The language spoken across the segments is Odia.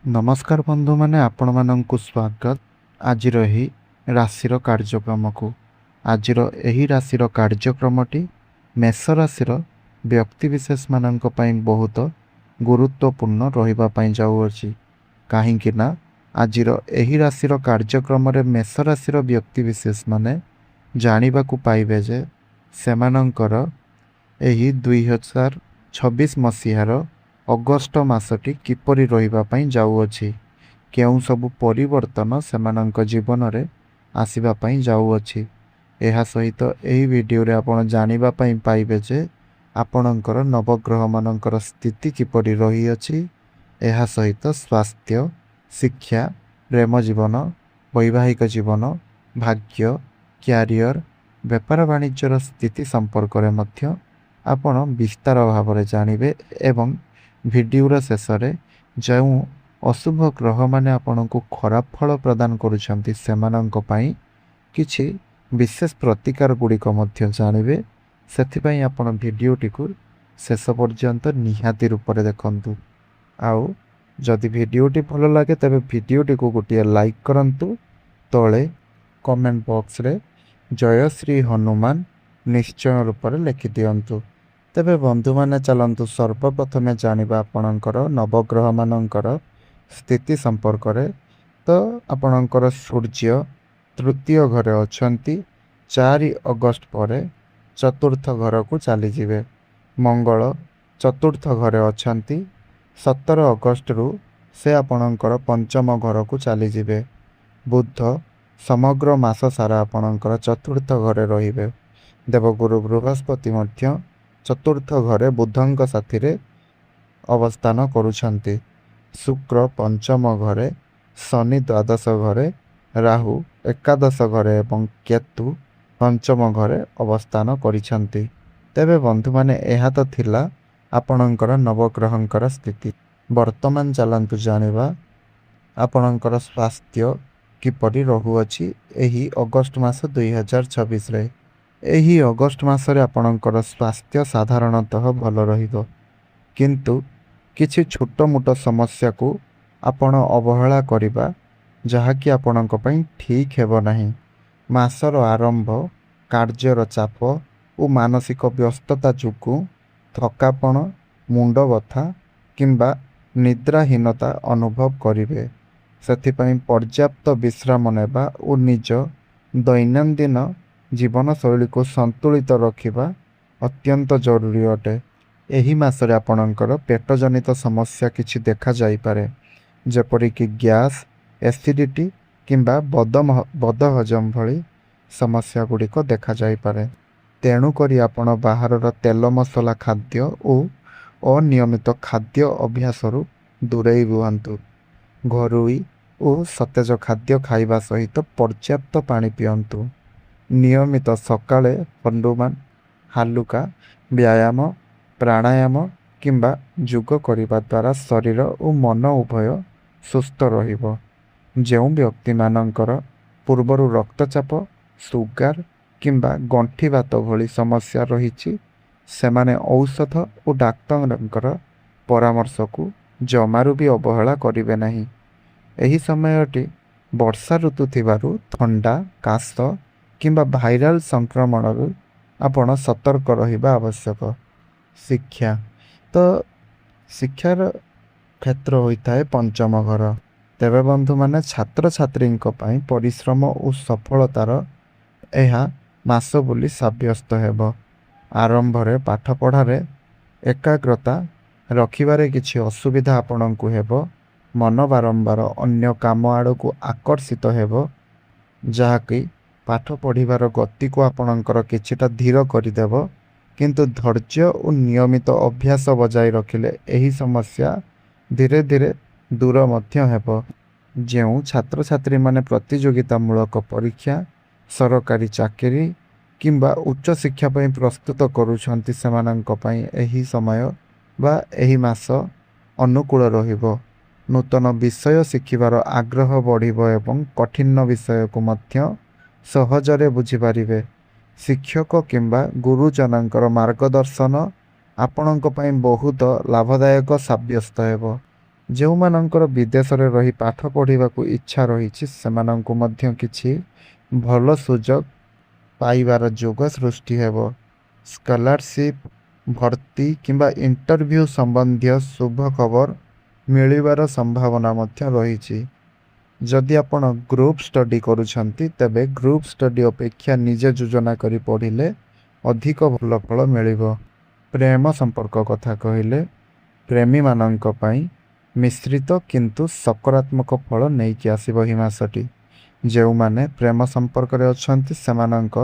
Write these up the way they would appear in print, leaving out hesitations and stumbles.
नमस्कार बंधु माने आपण माननकु स्वागत। आजिर एही राशिर कार्यक्रमकु आजिर एही राशिर कार्यक्रमटी मेष राशिर व्यक्ति विशेष माननक पई बहुत गुरुत्वपूर्ण रहिबा पई जाउअछि। काहेकि ना आजिर एही राशिर कार्यक्रम रे मेष राशिर व्यक्ति विशेष माने जानिबाकु पाइबे जे सेमानंकर एही 2026 मसीहार अगस्ट मासटी किपरि रहिबा पई जाउअछि, केउं सबु परिवर्तन सेमानंक जीवन रे आसीबा पई जाउअछि। एहा सहित एही वीडियो रे आपण जानिबा पई पाइबे जे आपणकर नवग्रह मानकर स्थिति किपरि रही अछि। एहा सहित स्वास्थ्य, शिक्षा, प्रेम जीवन, वैवाहिक जीवन, भाग्य, क्यारियर, व्यापार वाणिज्यर स्थिति संपर्क रे मध्य आपण विस्तार भाव में जानवे एवं भिडियोर शेष में जो अशुभ ग्रह माने आपण को खराब फल प्रदान करुछंती सेमानंक पई किछि विशेष प्रतिकार गुड़िक जानवे। से आपण भिडियोटी को शेष पर्यंत निहाती रूप में देखंतु। आउ जदि भिडियोटी भल लगे तबे भिडियोटी को गोटे लाइक करंतु। तले कमेंट बॉक्स रे जय श्री हनुमान निश्चय रूप में लिखि दियंतु। तेबे बंधु माने चलंतु सर्वप्रथमे जानिबा आपणकर नवग्रह मानकर स्थिति संपर्क रे। तो आपणकर सूर्य तृतीय घरे अछंती 4 अगस्त पर चतुर्थ घर को चली जिवे। मंगल चतुर्थ घरे अछंती 17 अगस्त रु से आपणकर पंचम घर को चली जिवे। बुध समग्र मास सारा आपणकर चतुर्थ घरे रहिबे। देवगुरु बृहस्पति मध्य चतुर्थ घरे बुधंक साथी रे अवस्थान करुछंती। शुक्र पंचम घरे, शनि द्वादश घरे, राहु एकादश घरे एवं केतु पंचम घरे अवस्थान करिछंती। तेबे बंधु माने एहा तो थिला आपणकर नवग्रहंकर स्थिति। वर्तमान चलंतु जानिबा आपणकर स्वास्थ्य किपरि रहुअछि एही अगस्त मास 2026 रे। एही अगस्त मासरे आपणकर स्वास्थ्य साधारणतः भल रहिबो, किंतु किछि छोट मोट समस्या को आपण अवहेला करिबा जहाँकि आपणक पई ठीक हेबो नाही। मासर आरंभ कार्यर चाप और मानसिक व्यस्तता जुकु थकापण, मुंड बथा किंबा निद्राहीनता अनुभव करिवे। सेथिपई पर्याप्त विश्राम नेबा और निज दैनंदिन जीवन शैली को संतुलित रखिबा अत्यंत जरूरी अटे। एही मासरे आपणकर पेट जनित समस्या किछि देखा जाई पारे, जेपरि कि गैस, एसिडिटी किंबा बद हजम भली समस्या गुड़िक देखा जाई पारे। तेणु करी आपण बाहरर तेल मसला खाद्य और अनियमित खाद्य अभ्यासरू दूरेई रुहंतु। घरोई और सतेज खाद्य खाइबा सहित पर्याप्त पानी पियंतु। नियमित सकाळे हनुमान हालुका व्यायाम, प्राणायाम किंबा योग करिबा द्वारा शरीर और मन उभय सुस्थ रहिबो। जेउ व्यक्ति मानकर पूर्वरु रक्तचाप, सुगार किंबा गंठीवात भली समस्या रहिछि सेमाने औषध और डाक्तरंकर परामर्श को जमारू भी अवहेला करिवे नाही। एही समयटी वर्षा ऋतु थिबारु थंडा, काश किंबा भाइराल संक्रमण आपण सतर्क रहिबा आवश्यक। शिक्षा तो शिक्षार क्षेत्र होता है पंचम घर। तेबे बंधु माने छात्र छात्री परिश्रम और सफलतार यह मास बोली साब्यस्त हेब। आरंभ रे पाठ पढ़ारे एकाग्रता रखिबारे किछि असुविधा आपणकु हेब। मन बारंबार अन्य काम आड़ को आकर्षित हेब, जहाँकि पाठ पढ़िबार गति को आपणकर किछिटा धीर करदेव। किंतु धैर्य और नियमित अभ्यास बजाय रखिले एही समस्या धीरे धीरे दूर मध्य हेब। जेउ छात्र छात्री माने प्रतियोगितामूलक परीक्षा, सरकारी चाकरी किंबा उच्च शिक्षा पई प्रस्तुत करूछंती सेमानंक पई एही समय बा एही मास अनुकूल रहिबो। नूतन विषय शिखिबार आग्रह बढ़िबो एवं कठिन विषय को मध्य सहजरे बुझिपारिबे। शिक्षक किंबा गुरुजनंकर मार्गदर्शन आपणक पई बहुत लाभदायक साब्यस्त हेबो। ଯେଉଁମାନଙ୍କର ବିଦେଶରେ ରହି ପାଠ ପଢ଼ିବାକୁ ଇଚ୍ଛା ରହିଛି ସେମାନଙ୍କୁ ମଧ୍ୟ କିଛି ଭଲ ସୁଯୋଗ ପାଇବାର ଯୋଗ ସୃଷ୍ଟି ହେବ। ସ୍କଲାରସିପ୍, ଭର୍ତ୍ତି କିମ୍ବା ଇଣ୍ଟରଭ୍ୟୁ ସମ୍ବନ୍ଧୀୟ ଶୁଭ ଖବର ମିଳିବାର ସମ୍ଭାବନା ମଧ୍ୟ ରହିଛି। ଯଦି ଆପଣ ଗ୍ରୁପ୍ ଷ୍ଟଡି କରୁଛନ୍ତି ତେବେ ଗ୍ରୁପ୍ ଷ୍ଟଡି ଅପେକ୍ଷା ନିଜେ ଯୋଜନା କରି ପଢ଼ିଲେ ଅଧିକ ଭଲ ଫଳ ମିଳିବ। ପ୍ରେମ ସମ୍ପର୍କ କଥା କହିଲେ ପ୍ରେମୀମାନଙ୍କ ପାଇଁ ମିଶ୍ରିତ କିନ୍ତୁ ସକାରାତ୍ମକ ଫଳ ନେଇକି ଆସିବ ଏହି ମାସଟି। ଯେଉଁମାନେ ପ୍ରେମ ସମ୍ପର୍କରେ ଅଛନ୍ତି ସେମାନଙ୍କ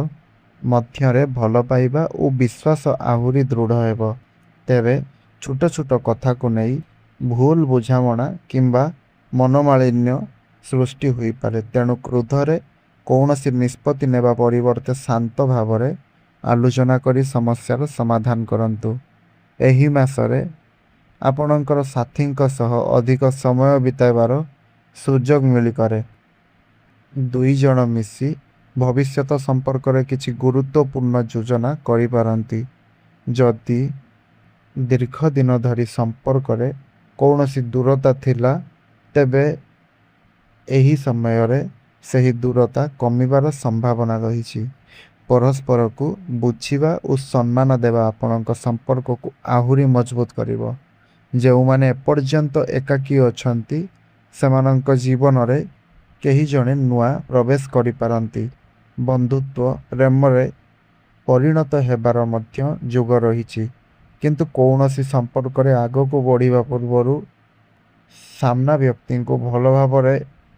ମଧ୍ୟରେ ଭଲ ପାଇବା ଓ ବିଶ୍ୱାସ ଆହୁରି ଦୃଢ଼ ହେବ। ତେବେ ଛୋଟ ଛୋଟ କଥାକୁ ନେଇ ଭୁଲ ବୁଝାମଣା କିମ୍ବା ମନୋମାଳିନ୍ୟ ସୃଷ୍ଟି ହୋଇପାରେ। ତେଣୁ କ୍ରୋଧରେ କୌଣସି ନିଷ୍ପତ୍ତି ନେବା ପରିବର୍ତ୍ତେ ଶାନ୍ତ ଭାବରେ ଆଲୋଚନା କରି ସମସ୍ୟାର ସମାଧାନ କରନ୍ତୁ। ଏହି ମାସରେ ଆପଣଙ୍କର ସାଥୀଙ୍କ ସହ ଅଧିକ ସମୟ ବିତାଇବାର ସୁଯୋଗ ମିଳିପାରେ। ଦୁଇ ଜଣ ମିଶି ଭବିଷ୍ୟତ ସମ୍ପର୍କରେ କିଛି ଗୁରୁତ୍ୱପୂର୍ଣ୍ଣ ଯୋଜନା କରିପାରନ୍ତି। ଯଦି ଦୀର୍ଘ ଦିନ ଧରି ସମ୍ପର୍କରେ କୌଣସି ଦୂରତା ଥିଲା ତେବେ ଏହି ସମୟରେ ସେହି ଦୂରତା କମିବାର ସମ୍ଭାବନା ରହିଛି। ପରସ୍ପରକୁ ବୁଝିବା ଓ ସମ୍ମାନ ଦେବା ଆପଣଙ୍କ ସମ୍ପର୍କକୁ ଆହୁରି ମଜବୁତ କରିବ। ଯେଉଁମାନେ ଏପର୍ଯ୍ୟନ୍ତ ଏକାକୀ ଅଛନ୍ତି ସେମାନଙ୍କ ଜୀବନରେ କେହି ଜଣେ ନୂଆ ପ୍ରବେଶ କରିପାରନ୍ତି। ବନ୍ଧୁତ୍ୱ ପ୍ରେମରେ ପରିଣତ ହେବାର ମଧ୍ୟ ଯୋଗ ରହିଛି। କିନ୍ତୁ କୌଣସି ସମ୍ପର୍କରେ ଆଗକୁ ବଢ଼ିବା ପୂର୍ବରୁ ସାମ୍ନା ବ୍ୟକ୍ତିଙ୍କୁ ଭଲ ଭାବରେ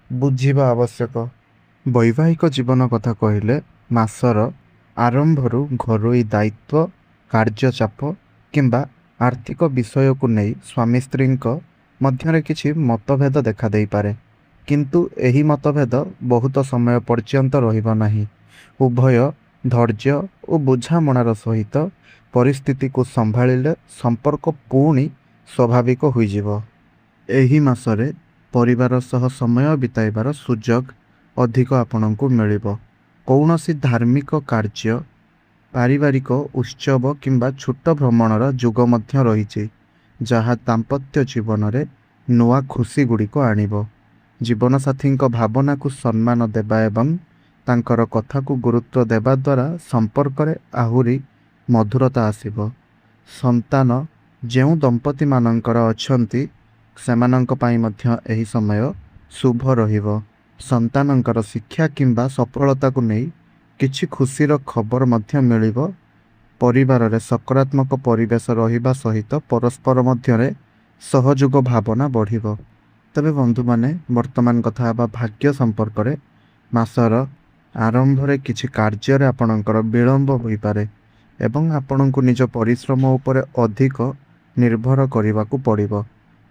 ବୁଝିବା ଆବଶ୍ୟକ। ବୈବାହିକ ଜୀବନ କଥା କହିଲେ ମାସର ଆରମ୍ଭରୁ ଘରୋଇ ଦାୟିତ୍ୱ, କାର୍ଯ୍ୟଚାପ କିମ୍ବା ଆର୍ଥିକ ବିଷୟକୁ ନେଇ ସ୍ୱାମୀ ସ୍ତ୍ରୀଙ୍କ ମଧ୍ୟରେ କିଛି ମତଭେଦ ଦେଖାଦେଇପାରେ। କିନ୍ତୁ ଏହି ମତଭେଦ ବହୁତ ସମୟ ପର୍ଯ୍ୟନ୍ତ ରହିବ ନାହିଁ। ଉଭୟ ଧୈର୍ଯ୍ୟ ଓ ବୁଝାମଣାର ସହିତ ପରିସ୍ଥିତିକୁ ସମ୍ଭାଳିଲେ ସମ୍ପର୍କ ପୁଣି ସ୍ୱାଭାବିକ ହୋଇଯିବ। ଏହି ମାସରେ ପରିବାର ସହ ସମୟ ବିତାଇବାର ସୁଯୋଗ ଅଧିକ ଆପଣଙ୍କୁ ମିଳିବ। କୌଣସି ଧାର୍ମିକ କାର୍ଯ୍ୟ, ପାରିବାରିକ ଉତ୍ସବ କିମ୍ବା ଛୋଟ ଭ୍ରମଣର ଯୋଗ ମଧ୍ୟ ରହିଛି ଯାହା ଦାମ୍ପତ୍ୟ ଜୀବନରେ ନୂଆ ଖୁସିଗୁଡ଼ିକ ଆଣିବ। ଜୀବନସାଥୀଙ୍କ ଭାବନାକୁ ସମ୍ମାନ ଦେବା ଏବଂ ତାଙ୍କର କଥାକୁ ଗୁରୁତ୍ୱ ଦେବା ଦ୍ୱାରା ସମ୍ପର୍କରେ ଆହୁରି ମଧୁରତା ଆସିବ। ସନ୍ତାନ ଯେଉଁ ଦମ୍ପତିମାନଙ୍କର ଅଛନ୍ତି ସେମାନଙ୍କ ପାଇଁ ମଧ୍ୟ ଏହି ସମୟ ଶୁଭ ରହିବ। ସନ୍ତାନଙ୍କର ଶିକ୍ଷା କିମ୍ବା ସଫଳତାକୁ ନେଇ କିଛି ଖୁସିର ଖବର ମଧ୍ୟ ମିଳିବ। ପରିବାରରେ ସକାରାତ୍ମକ ପରିବେଶ ରହିବା ସହିତ ପରସ୍ପର ମଧ୍ୟରେ ସହଯୋଗ ଭାବନା ବଢ଼ିବ। ତେବେ ବନ୍ଧୁମାନେ, ବର୍ତ୍ତମାନ କଥା ହେବା ଭାଗ୍ୟ ସମ୍ପର୍କରେ। ମାସର ଆରମ୍ଭରେ କିଛି କାର୍ଯ୍ୟରେ ଆପଣଙ୍କର ବିଳମ୍ବ ହୋଇପାରେ ଏବଂ ଆପଣଙ୍କୁ ନିଜ ପରିଶ୍ରମ ଉପରେ ଅଧିକ ନିର୍ଭର କରିବାକୁ ପଡ଼ିବ।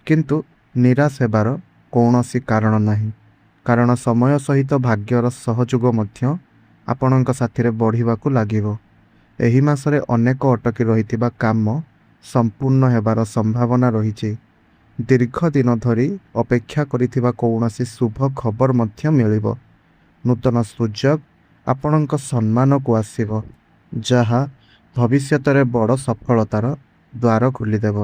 କିନ୍ତୁ ନିରାଶ ହେବାର କୌଣସି କାରଣ ନାହିଁ, କାରଣ ସମୟ ସହିତ ଭାଗ୍ୟର ସହଯୋଗ ମଧ୍ୟ ଆପଣଙ୍କ ସାଥିରେ ବଢ଼ିବାକୁ ଲାଗିବ। ଏହି ମାସରେ ଅନେକ ଅଟକି ରହିଥିବା କାମ ସମ୍ପୂର୍ଣ୍ଣ ହେବାର ସମ୍ଭାବନା ରହିଛି। ଦୀର୍ଘ ଦିନ ଧରି ଅପେକ୍ଷା କରିଥିବା କୌଣସି ଶୁଭ ଖବର ମଧ୍ୟ ମିଳିବ। ନୂତନ ସୁଯୋଗ ଆପଣଙ୍କ ସମ୍ମାନକୁ ଆସିବ, ଯାହା ଭବିଷ୍ୟତରେ ବଡ଼ ସଫଳତାର ଦ୍ୱାର ଖୋଲିଦେବ।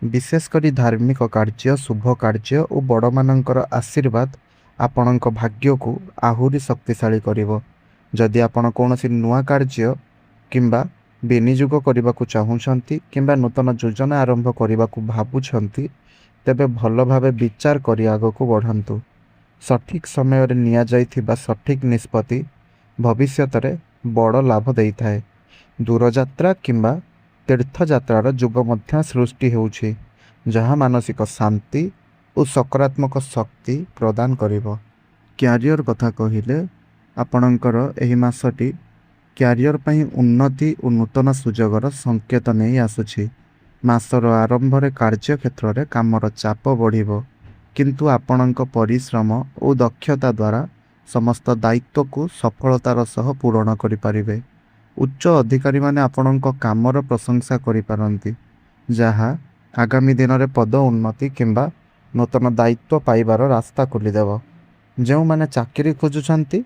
ବିଶେଷ କରି ଧାର୍ମିକ କାର୍ଯ୍ୟ, ଶୁଭ କାର୍ଯ୍ୟ ଓ ବଡ଼ମାନଙ୍କର ଆଶୀର୍ବାଦ ଆପଣଙ୍କ ଭାଗ୍ୟକୁ ଆହୁରି ଶକ୍ତିଶାଳୀ କରିବ। ଯଦି ଆପଣ କୌଣସି ନୂଆ କାର୍ଯ୍ୟ କିମ୍ବା ବିନିଯୋଗ କରିବାକୁ ଚାହୁଁଛନ୍ତି କିମ୍ବା ନୂତନ ଯୋଜନା ଆରମ୍ଭ କରିବାକୁ ଭାବୁଛନ୍ତି ତେବେ ଭଲ ଭାବେ ବିଚାର କରି ଆଗକୁ ବଢ଼ାନ୍ତୁ। ସଠିକ୍ ସମୟରେ ନିଆଯାଇଥିବା ସଠିକ୍ ନିଷ୍ପତ୍ତି ଭବିଷ୍ୟତରେ ବଡ଼ ଲାଭ ଦେଇଥାଏ। ଦୂରଯାତ୍ରା କିମ୍ବା ତୀର୍ଥଯାତ୍ରାର ଯୋଗ ମଧ୍ୟ ସୃଷ୍ଟି ହେଉଛି, ଯାହା ମାନସିକ ଶାନ୍ତି ଓ ସକାରାତ୍ମକ ଶକ୍ତି ପ୍ରଦାନ କରିବ। କ୍ୟାରିୟର କଥା କହିଲେ ଆପଣଙ୍କର ଏହି ମାସଟି କ୍ୟାରିୟର ପାଇଁ ଉନ୍ନତି ଓ ନୂତନ ସୁଯୋଗର ସଂକେତ ନେଇ ଆସୁଛି। ମାସର ଆରମ୍ଭରେ କାର୍ଯ୍ୟକ୍ଷେତ୍ରରେ କାମର ଚାପ ବଢ଼ିବ, କିନ୍ତୁ ଆପଣଙ୍କ ପରିଶ୍ରମ ଓ ଦକ୍ଷତା ଦ୍ୱାରା ସମସ୍ତ ଦାୟିତ୍ୱକୁ ସଫଳତାର ସହ ପୂରଣ କରିପାରିବେ। ଉଚ୍ଚ ଅଧିକାରୀମାନେ ଆପଣଙ୍କ କାମର ପ୍ରଶଂସା କରିପାରନ୍ତି, ଯାହା ଆଗାମୀ ଦିନରେ ପଦ ଉନ୍ନତି କିମ୍ବା ନୂତନ ଦାୟିତ୍ୱ ପାଇବାର ରାସ୍ତା ଖୋଲିଦେବ। ଯେଉଁମାନେ ଚାକିରି ଖୋଜୁଛନ୍ତି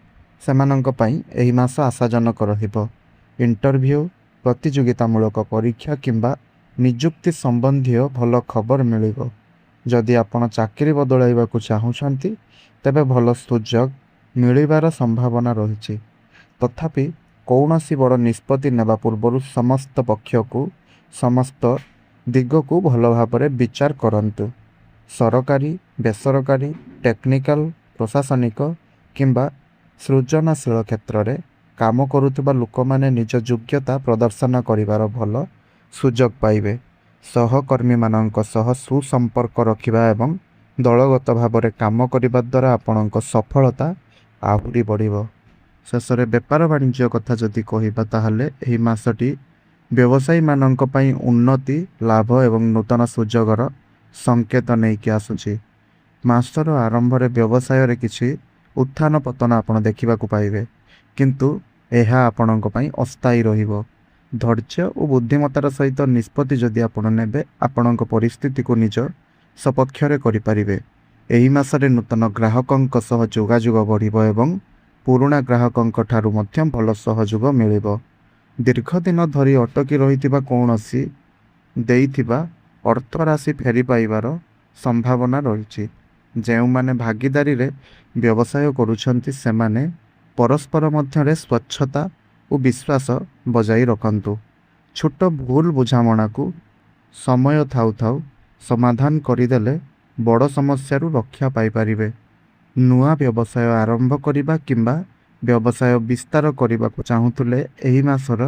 ସେମାନଙ୍କ ପାଇଁ ଏହି ମାସ ଆଶାଜନକ ରହିବ। ଇଣ୍ଟରଭ୍ୟୁ, ପ୍ରତିଯୋଗିତାମୂଳକ ପରୀକ୍ଷା କିମ୍ବା ନିଯୁକ୍ତି ସମ୍ବନ୍ଧୀୟ ଭଲ ଖବର ମିଳିବ। ଯଦି ଆପଣ ଚାକିରି ବଦଳାଇବାକୁ ଚାହୁଁଛନ୍ତି ତେବେ ଭଲ ସୁଯୋଗ ମିଳିବାର ସମ୍ଭାବନା ରହିଛି। ତଥାପି କୌଣସି ବଡ଼ ନିଷ୍ପତ୍ତି ନେବା ପୂର୍ବରୁ ସମସ୍ତ ଦିଗକୁ ଭଲ ଭାବରେ ବିଚାର କରନ୍ତୁ। ସରକାରୀ, ବେସରକାରୀ, ଟେକ୍ନିକାଲ, ପ୍ରଶାସନିକ କିମ୍ବା ସୃଜନଶୀଳ କ୍ଷେତ୍ରରେ କାମ କରୁଥିବା ଲୋକମାନେ ନିଜ ଯୋଗ୍ୟତା ପ୍ରଦର୍ଶନ କରିବାର ଭଲ ସୁଯୋଗ ପାଇବେ। ସହକର୍ମୀମାନଙ୍କ ସହ ସୁସମ୍ପର୍କ ରଖିବା ଏବଂ ଦଳଗତ ଭାବରେ କାମ କରିବା ଦ୍ୱାରା ଆପଣଙ୍କ ସଫଳତା ଆହୁରି ବଢ଼ିବ। ଶେଷରେ ବେପାର ବାଣିଜ୍ୟ କଥା ଯଦି କହିବା ତାହେଲେ ଏହି ମାସଟି ବ୍ୟବସାୟୀମାନଙ୍କ ପାଇଁ ଉନ୍ନତି, ଲାଭ ଏବଂ ନୂତନ ସୁଯୋଗର ସଂକେତ ନେଇକି ଆସୁଛି। ମାସର ଆରମ୍ଭରେ ବ୍ୟବସାୟରେ କିଛି ଉତ୍ଥାନ ପତନ ଆପଣ ଦେଖିବାକୁ ପାଇବେ, କିନ୍ତୁ ଏହା ଆପଣଙ୍କ ପାଇଁ ଅସ୍ଥାୟୀ ରହିବ। ଧୈର୍ଯ୍ୟ ଓ ବୁଦ୍ଧିମତ୍ତାର ସହିତ ନିଷ୍ପତ୍ତି ଯଦି ଆପଣ ନେବେ, ଆପଣଙ୍କ ପରିସ୍ଥିତିକୁ ନିଜ ସପକ୍ଷରେ କରିପାରିବେ। ଏହି ମାସରେ ନୂତନ ଗ୍ରାହକଙ୍କ ସହ ଯୋଗାଯୋଗ ବଢ଼ିବ ଏବଂ ପୁରୁଣା ଗ୍ରାହକଙ୍କ ଠାରୁ ମଧ୍ୟ ଭଲ ସହଯୋଗ ମିଳିବ। ଦୀର୍ଘ ଦିନ ଧରି ଅଟକି ରହିଥିବା କୌଣସି ଦେଇଥିବା ଅର୍ଥ ରାଶି ଫେରି ପାଇବାର ସମ୍ଭାବନା ରହିଛି। ଯେଉଁମାନେ ଭାଗୀଦାରୀରେ ବ୍ୟବସାୟ କରୁଛନ୍ତି ସେମାନେ ପରସ୍ପର ମଧ୍ୟରେ ସ୍ୱଚ୍ଛତା ଓ ବିଶ୍ୱାସ ବଜାୟ ରଖନ୍ତୁ। ଛୋଟ ଭୁଲ ବୁଝାମଣାକୁ ସମୟ ଥାଉ ଥାଉ ସମାଧାନ କରିଦେଲେ ବଡ଼ ସମସ୍ୟାରୁ ରକ୍ଷା ପାଇପାରିବେ। ନୂଆ ବ୍ୟବସାୟ ଆରମ୍ଭ କରିବା କିମ୍ବା ବ୍ୟବସାୟ ବିସ୍ତାର କରିବାକୁ ଚାହୁଁଥିଲେ ଏହି ମାସର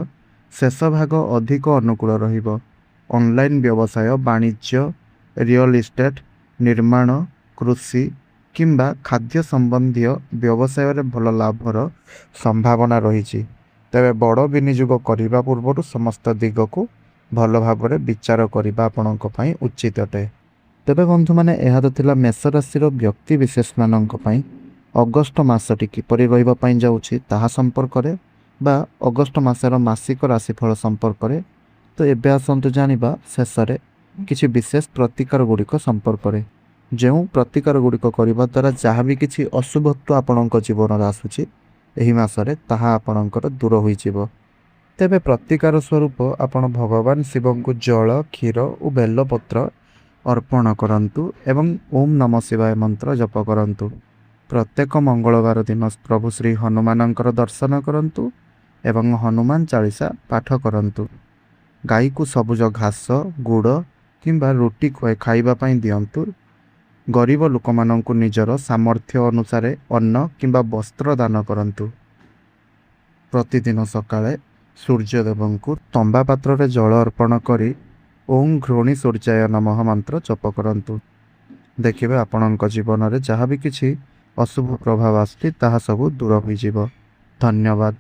ଶେଷ ଭାଗ ଅଧିକ ଅନୁକୂଳ ରହିବ। ଅନଲାଇନ୍ ବ୍ୟବସାୟ, ବାଣିଜ୍ୟ, ରିଅଲ ଇଷ୍ଟେଟ୍, ନିର୍ମାଣ, କୃଷି କିମ୍ବା ଖାଦ୍ୟ ସମ୍ବନ୍ଧୀୟ ବ୍ୟବସାୟରେ ଭଲ ଲାଭର ସମ୍ଭାବନା ରହିଛି। ତେବେ ବଡ଼ ବିନିଯୋଗ କରିବା ପୂର୍ବରୁ ସମସ୍ତ ଦିଗକୁ ଭଲ ଭାବରେ ବିଚାର କରିବା ଆପଣଙ୍କ ପାଇଁ ଉଚିତ ଅଟେ। ତେବେ ବନ୍ଧୁମାନେ, ଏହା ତ ଥିଲା ମେଷ ରାଶିର ବ୍ୟକ୍ତି ବିଶେଷମାନଙ୍କ ପାଇଁ ଅଗଷ୍ଟ ମାସଟି କିପରି ରହିବା ପାଇଁ ଯାଉଛି ତାହା ସମ୍ପର୍କରେ ବା ଅଗଷ୍ଟ ମାସର ମାସିକ ରାଶିଫଳ ସମ୍ପର୍କରେ। ତ ଏବେ ଆସନ୍ତୁ ଜାଣିବା ଶେଷରେ କିଛି ବିଶେଷ ପ୍ରତିକାର ଗୁଡ଼ିକ ସମ୍ପର୍କରେ। ଯେଉଁ ପ୍ରତିକାର ଗୁଡ଼ିକ କରିବା ଦ୍ୱାରା ଯାହା ବି କିଛି ଅଶୁଭତ୍ୱ ଆପଣଙ୍କ ଜୀବନରେ ଆସୁଛି ଏହି ମାସରେ ତାହା ଆପଣଙ୍କର ଦୂର ହୋଇଯିବ। ତେବେ ପ୍ରତିକାର ସ୍ୱରୂପ ଆପଣ ଭଗବାନ ଶିବଙ୍କୁ ଜଳ, କ୍ଷୀର ଓ ବେଲପତ୍ର ଅର୍ପଣ କରନ୍ତୁ ଏବଂ ଓମ୍ ନମ ଶିବାୟ ମନ୍ତ୍ର ଜପ କରନ୍ତୁ। ପ୍ରତ୍ୟେକ ମଙ୍ଗଳବାର ଦିନ ପ୍ରଭୁ ଶ୍ରୀ ହନୁମାନଙ୍କର ଦର୍ଶନ କରନ୍ତୁ ଏବଂ ହନୁମାନ ଚାଳିଶା ପାଠ କରନ୍ତୁ। ଗାଈକୁ ସବୁଜ ଘାସ, ଗୁଡ଼ କିମ୍ବା ରୁଟି ଖାଇବା ପାଇଁ ଦିଅନ୍ତୁ। ଗରିବ ଲୋକମାନଙ୍କୁ ନିଜର ସାମର୍ଥ୍ୟ ଅନୁସାରେ ଅନ୍ନ କିମ୍ବା ବସ୍ତ୍ର ଦାନ କରନ୍ତୁ। ପ୍ରତିଦିନ ସକାଳେ ସୂର୍ଯ୍ୟଦେବଙ୍କୁ ତମ୍ବା ପାତ୍ରରେ ଜଳ ଅର୍ପଣ କରି ଓಂ ଘୃଣୀ ସୂର୍ଯ୍ୟାୟ ନମଃ ମନ୍ତ୍ର ଜପ କରନ୍ତୁ। ଦେଖିବେ ଆପଣଙ୍କ ଜୀବନରେ ଯାହା ବି କିଛି ଅଶୁଭ ପ୍ରଭାବ ଆସୁଛି ତାହା ସବୁ ଦୂର ହୋଇଯିବ। ଧନ୍ୟବାଦ।